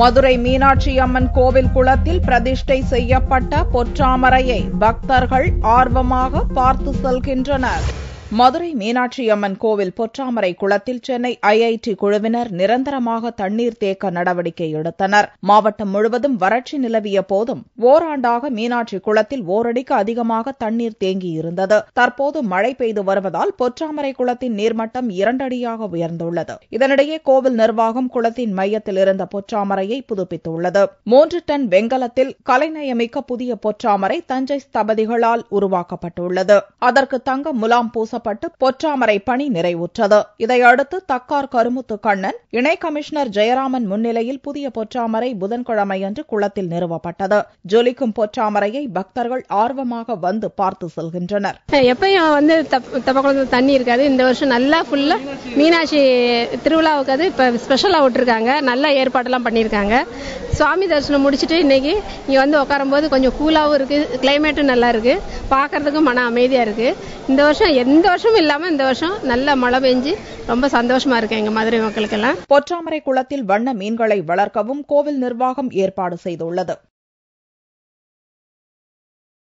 மதுரை மீனாட்சி அம்மன் கோவில் குளத்தில் பிரதிஷ்டை செய்யப்பட்ட பொற்றாமரையை பக்தர்கள் ஆர்வமாக பார்த்து செல்கின்றனர். மதுரை மீனாட்சி அம்மன் கோவில் பொற்றாமரை குளத்தில் சென்னை ஐஐடி குழுவினர் நிரந்தரமாக தண்ணீர் தேக்க நடவடிக்கை எடுத்தனர். மாவட்டம் முழுவதும் வறட்சி நிலவிய போதும் ஓராண்டாக மீனாட்சி குளத்தில் ஓரடிக்கு அதிகமாக தண்ணீர் தேங்கியிருந்தது. தற்போது மழை பெய்து வருவதால் பொற்றாமரை குளத்தின் நீர்மட்டம் 2 அடியாக உயர்ந்துள்ளது. இதனிடையே கோவில் நிர்வாகம் குளத்தின் மையத்தில் இருந்த பொற்றாமரையை புதுப்பித்துள்ளது. 3 டன் வெங்கலத்தில் கலைநயமிக்க புதிய பொற்றாமரை தஞ்சை ஸ்தபதிகளால் உருவாக்கப்பட்டுள்ளது. அதற்கு தங்க முலாம் பூச பொற்றாமரை பணி நிறைவுற்றது. இதையடுத்து தக்கார் கருமுத்து கண்ணன், இணை கமிஷனர் ஜெயராமன் முன்னிலையில் புதிய பொற்றாமரை புதன்கிழமையன்று குளத்தில் நிறுவப்பட்டது. ஜொலிக்கும் பொற்றாமரையை பக்தர்கள் ஆர்வமாக வந்து பார்த்து செல்கின்றனர். எப்பயும் தப்பக்குளத்துல தண்ணி இருக்காது. இந்த வருஷம் நல்லா ஃபுல்லா மீனாட்சி திருவிழாவுக்கு இப்ப ஸ்பெஷலா விட்டுருக்காங்க. நல்ல ஏற்பாடெல்லாம் பண்ணிருக்காங்க. சுவாமி தரிசனம் முடிச்சுட்டு இன்னைக்கு இங்க வந்து உட்காரும் போது கொஞ்சம் கூலாவும் இருக்கு, கிளைமேட்டும் நல்லா இருக்கு, பாக்குறதுக்கும் மன அமைதியா இருக்கு. இந்த வருஷம் எந்த வருஷமும் இல்லாம இந்த வருஷம் நல்ல மழை பெஞ்சு ரொம்ப சந்தோஷமா இருக்கு எங்க மதுரை மக்களுக்கெல்லாம். பொற்றாமரை குளத்தில் வண்ண மீன்களை வளர்க்கவும் கோவில் நிர்வாகம் ஏற்பாடு செய்துள்ளது.